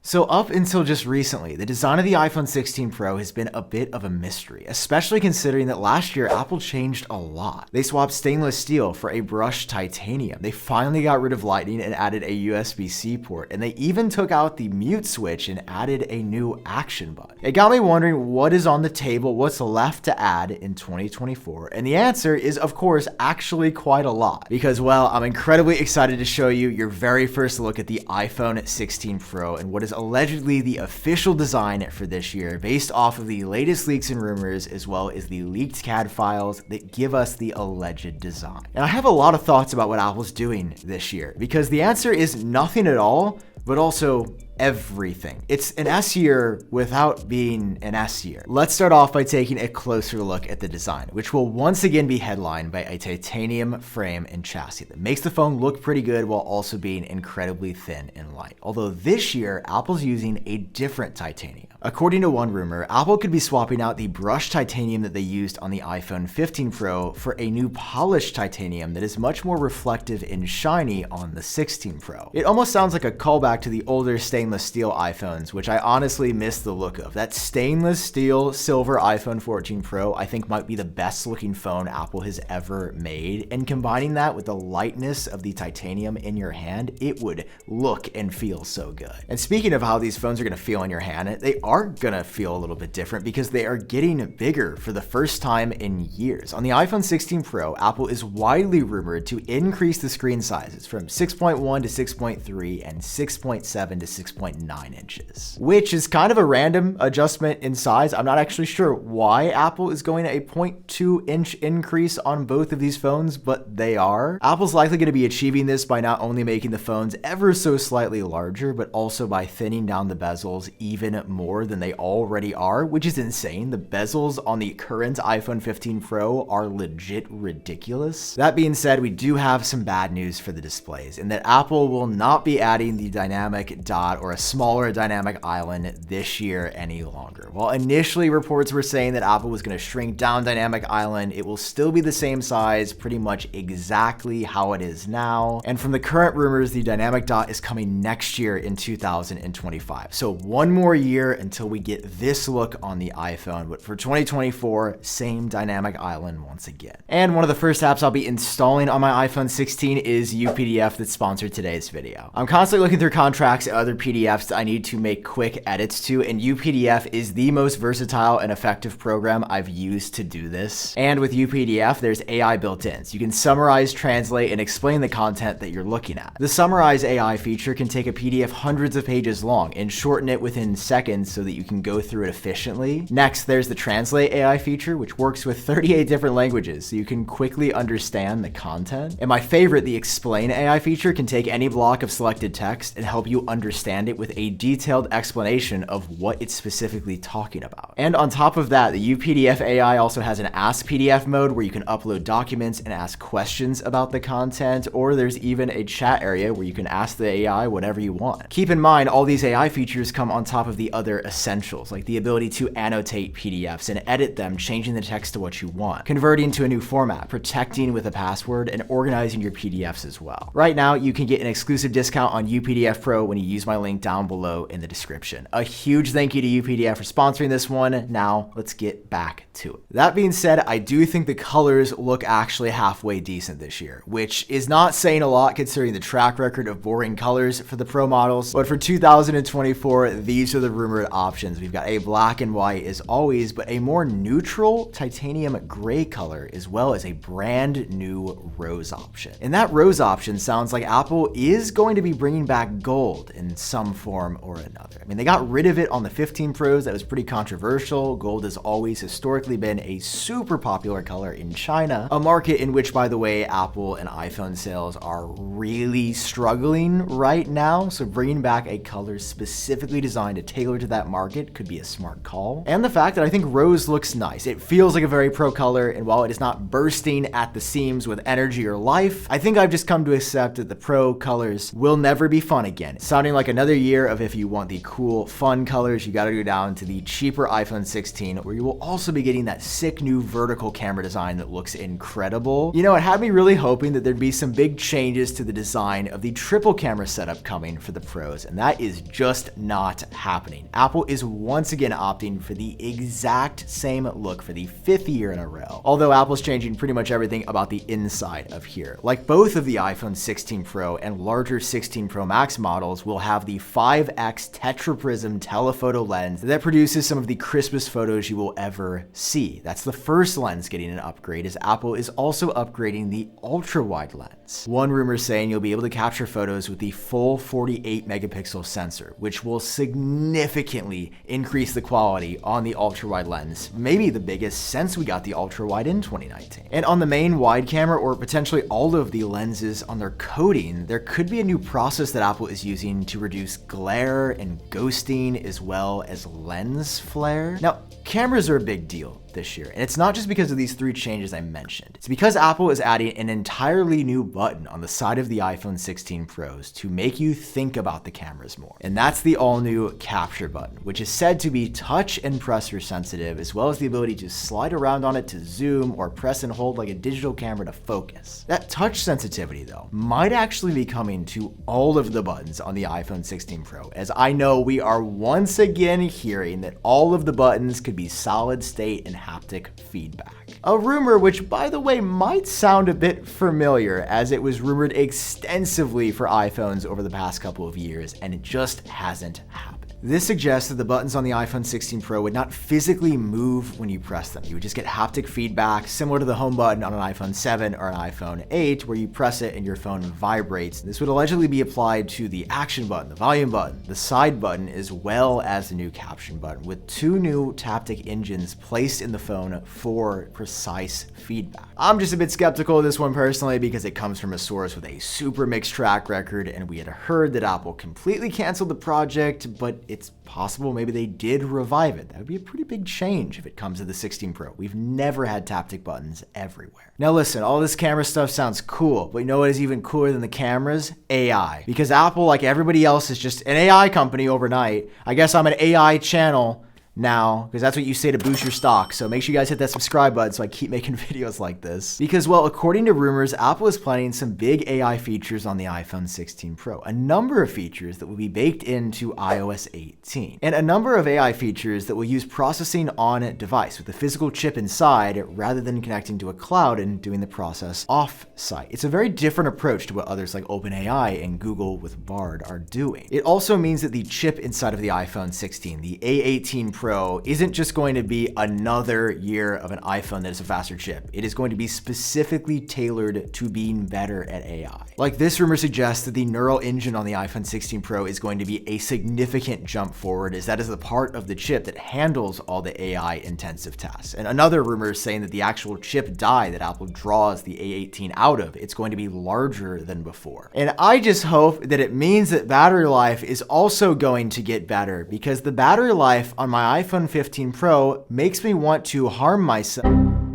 So up until just recently, the design of the iPhone 16 Pro has been a bit of a mystery, especially considering that last year Apple changed a lot. They swapped stainless steel for a brushed titanium. They finally got rid of Lightning and added a USB-C port, and they even took out the mute switch and added a new action button. It got me wondering what is on the table, what's left to add in 2024, and the answer is, of course, actually quite a lot. Because, well, I'm incredibly excited to show you your very first look at the iPhone 16 Pro and what is allegedly the official design for this year based off of the latest leaks and rumors as well as the leaked CAD files that give us the alleged design. And I have a lot of thoughts about what Apple's doing this year because the answer is nothing at all, but also everything. It's an S year without being an S year. Let's start off by taking a closer look at the design, which will once again be headlined by a titanium frame and chassis that makes the phone look pretty good while also being incredibly thin and light. Although this year, Apple's using a different titanium. According to one rumor, Apple could be swapping out the brushed titanium that they used on the iPhone 15 Pro for a new polished titanium that is much more reflective and shiny on the 16 Pro. It almost sounds like a callback to the older stainless steel iPhones, which I honestly miss the look of. That stainless steel silver iPhone 14 Pro I think might be the best looking phone Apple has ever made, and combining that with the lightness of the titanium in your hand, it would look and feel so good. And speaking of how these phones are going to feel in your hand, they are going to feel a little bit different because they are getting bigger for the first time in years. On the iPhone 16 Pro, Apple is widely rumored to increase the screen sizes from 6.1 to 6.3 and 6.7 to 6.9 inches, which is kind of a random adjustment in size. I'm not actually sure why Apple is going a 0.2 inch increase on both of these phones, but they are. Apple's likely going to be achieving this by not only making the phones ever so slightly larger, but also by thinning down the bezels even more than they already are, which is insane. The bezels on the current iPhone 15 Pro are legit ridiculous. That being said, we do have some bad news for the displays in that Apple will not be adding the dynamic dot or a smaller dynamic island this year any longer. While initially reports were saying that Apple was going to shrink down dynamic island, it will still be the same size, pretty much exactly how it is now. And from the current rumors, the dynamic dot is coming next year in 2025. So one more year until we get this look on the iPhone, but for 2024, same dynamic island once again. And one of the first apps I'll be installing on my iPhone 16 is UPDF that sponsored today's video. I'm constantly looking through contracts and other PDFs that I need to make quick edits to, and UPDF is the most versatile and effective program I've used to do this. And with UPDF, there's AI built in, so you can summarize, translate, and explain the content that you're looking at. The Summarize AI feature can take a PDF hundreds of pages long and shorten it within seconds so that you can go through it efficiently. Next, there's the Translate AI feature, which works with 38 different languages, so you can quickly understand the content. And my favorite, the Explain AI feature, can take any block of selected text and help you understand it with a detailed explanation of what it's specifically talking about. And on top of that, the UPDF AI also has an Ask PDF mode where you can upload documents and ask questions about the content, or there's even a chat area where you can ask the AI whatever you want. Keep in mind, all these AI features come on top of the other essentials, like the ability to annotate PDFs and edit them, changing the text to what you want, converting to a new format, protecting with a password, and organizing your PDFs as well. Right now, you can get an exclusive discount on UPDF Pro when you use my link down below in the description. A huge thank you to UPDF for sponsoring this one. Now, let's get back to it. That being said, I do think the colors look actually halfway decent this year, which is not saying a lot considering the track record of boring colors for the Pro models, but for 2024, these are the rumored options. We've got a black and white as always, but a more neutral titanium gray color, as well as a brand new rose option. And that rose option sounds like Apple is going to be bringing back gold in some form or another. I mean, they got rid of it on the 15 Pros. That was pretty controversial. Gold has always historically been a super popular color in China, a market in which, by the way, Apple and iPhone sales are really struggling right now. So bringing back a color specifically designed to tailor to that market could be a smart call. And the fact that I think rose looks nice. It feels like a very pro color, and while it is not bursting at the seams with energy or life, I think I've just come to accept that the pro colors will never be fun again. Sounding like another another year of if you want the cool, fun colors, you gotta go down to the cheaper iPhone 16, where you will also be getting that sick new vertical camera design that looks incredible. You know, it had me really hoping that there'd be some big changes to the design of the triple camera setup coming for the Pros, and that is just not happening. Apple is once again opting for the exact same look for the 5th year in a row, although Apple's changing pretty much everything about the inside of here. Like both of the iPhone 16 Pro and larger 16 Pro Max models will have the 5x tetraprism telephoto lens that produces some of the crispest photos you will ever see. That's the first lens getting an upgrade, as Apple is also upgrading the ultra-wide lens. One rumor is saying you'll be able to capture photos with the full 48 megapixel sensor, which will significantly increase the quality on the ultra-wide lens, maybe the biggest since we got the ultra-wide in 2019. And on the main wide camera, or potentially all of the lenses on their coating, there could be a new process that Apple is using to reduce glare and ghosting, as well as lens flare. Now, cameras are a big deal this year, and it's not just because of these 3 changes I mentioned. It's because Apple is adding an entirely new button on the side of the iPhone 16 Pros to make you think about the cameras more. And that's the all-new capture button, which is said to be touch and pressure sensitive, as well as the ability to slide around on it to zoom or press and hold like a digital camera to focus. That touch sensitivity, though, might actually be coming to all of the buttons on the iPhone 16 Pro, as I know we are once again hearing that all of the buttons could be solid state and haptic feedback. A rumor which, by the way, might sound a bit familiar, as it was rumored extensively for iPhones over the past couple of years, and it just hasn't happened. This suggests that the buttons on the iPhone 16 Pro would not physically move when you press them. You would just get haptic feedback, similar to the home button on an iPhone 7 or an iPhone 8, where you press it and your phone vibrates. This would allegedly be applied to the action button, the volume button, the side button, as well as the new caption button, with 2 new Taptic engines placed in the phone for precise feedback. I'm just a bit skeptical of this one personally, because it comes from a source with a super mixed track record, and we had heard that Apple completely canceled the project, but it's possible maybe they did revive it. That would be a pretty big change if it comes to the 16 Pro. We've never had Taptic buttons everywhere. Now listen, all this camera stuff sounds cool, but you know what is even cooler than the cameras? AI. Because Apple, like everybody else, is just an AI company overnight. I guess I'm an AI channel now, because that's what you say to boost your stock. So make sure you guys hit that subscribe button so I keep making videos like this. Because, well, according to rumors, Apple is planning some big AI features on the iPhone 16 Pro. A number of features that will be baked into iOS 18. And a number of AI features that will use processing on device with a physical chip inside, rather than connecting to a cloud and doing the process off-site. It's a very different approach to what others like OpenAI and Google with Bard are doing. It also means that the chip inside of the iPhone 16, the A18 Pro, isn't just going to be another year of an iPhone that is a faster chip. It is going to be specifically tailored to being better at AI. Like, this rumor suggests that the neural engine on the iPhone 16 Pro is going to be a significant jump forward, as that is the part of the chip that handles all the AI intensive tasks. And another rumor is saying that the actual chip die that Apple draws the A18 out of, it's going to be larger than before. And I just hope that it means that battery life is also going to get better, because the battery life on my iPhone 15 Pro makes me want to harm myself.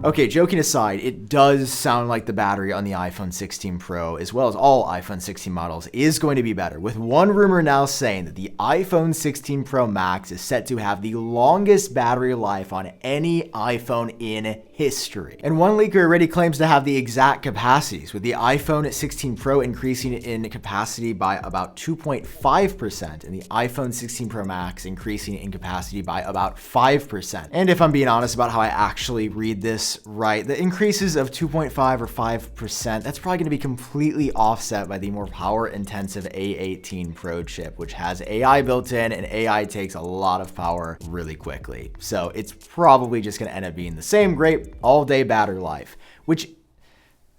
Okay, joking aside, it does sound like the battery on the iPhone 16 Pro, as well as all iPhone 16 models, is going to be better, with one rumor now saying that the iPhone 16 Pro Max is set to have the longest battery life on any iPhone in history. And one leaker already claims to have the exact capacities, with the iPhone 16 Pro increasing in capacity by about 2.5% and the iPhone 16 Pro Max increasing in capacity by about 5%. And if I'm being honest about how I actually read this right, the increases of 2.5 or 5%, that's probably going to be completely offset by the more power intensive A18 Pro chip, which has AI built in, and AI takes a lot of power really quickly. So it's probably just going to end up being the same great all day battery life, which,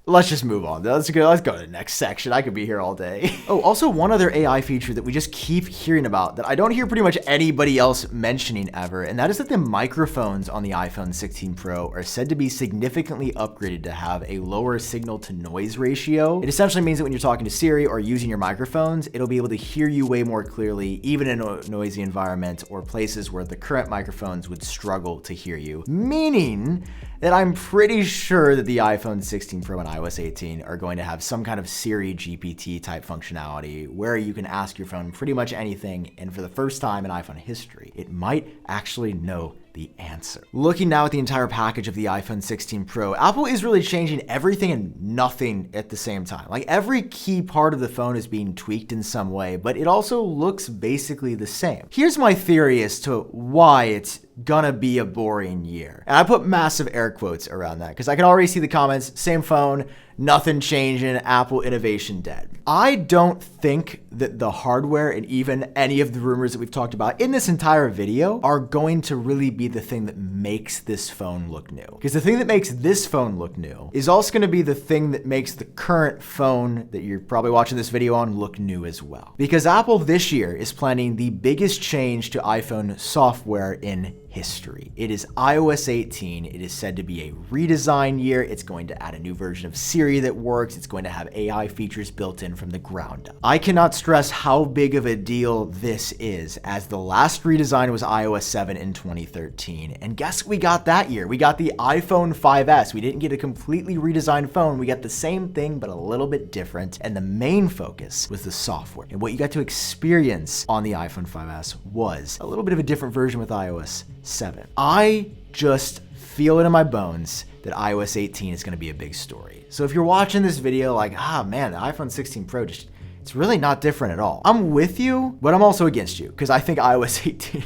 let's just move on. Let's go to the next section. I could be here all day. Oh, also one other AI feature that we just keep hearing about that I don't hear pretty much anybody else mentioning ever, and that is that the microphones on the iPhone 16 Pro are said to be significantly upgraded to have a lower signal to noise ratio. It essentially means that when you're talking to Siri or using your microphones, it'll be able to hear you way more clearly, even in a noisy environment or places where the current microphones would struggle to hear you. Meaning that I'm pretty sure that the iPhone 16 Pro and iOS 18 are going to have some kind of Siri GPT type functionality where you can ask your phone pretty much anything, and for the first time in iPhone history, it might actually know the answer. Looking now at the entire package of the iPhone 16 Pro, Apple is really changing everything and nothing at the same time. Like, every key part of the phone is being tweaked in some way, but it also looks basically the same. Here's my theory as to why it's gonna be a boring year. And I put massive air quotes around that because I can already see the comments, same phone, nothing changing, Apple innovation dead. I don't think that the hardware and even any of the rumors that we've talked about in this entire video are going to really be the thing that makes this phone look new. Because the thing that makes this phone look new is also going to be the thing that makes the current phone that you're probably watching this video on look new as well. Because Apple this year is planning the biggest change to iPhone software in history. It is iOS 18. It is said to be a redesign year. It's going to add a new version of Siri that works. It's going to have AI features built in from the ground up. I cannot stress how big of a deal this is, as the last redesign was iOS 7 in 2013. And guess what we got that year? We got the iPhone 5S. We didn't get a completely redesigned phone. We got the same thing, but a little bit different. And the main focus was the software. And what you got to experience on the iPhone 5S was a little bit of a different version with iOS 7. I just feel it in my bones that iOS 18 is going to be a big story. So if you're watching this video like, man, the iPhone 16 Pro it's really not different at all. I'm with you, but I'm also against you because I think iOS 18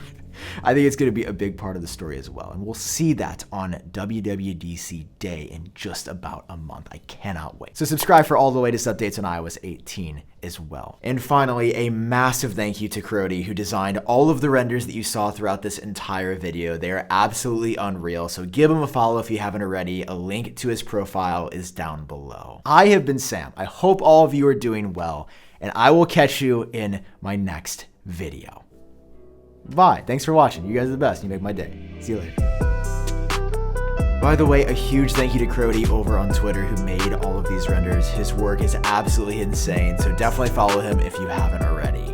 I think it's going to be a big part of the story as well. And we'll see that on WWDC Day in just about a month. I cannot wait. So subscribe for all the latest updates on iOS 18 as well. And finally, a massive thank you to Crody, who designed all of the renders that you saw throughout this entire video. They are absolutely unreal. So give him a follow if you haven't already. A link to his profile is down below. I have been Sam. I hope all of you are doing well, and I will catch you in my next video. Bye. Thanks for watching. You guys are the best. You make my day. See you later. By the way, a huge thank you to Crody over on Twitter who made all of these renders. His work is absolutely insane, so definitely follow him if you haven't already.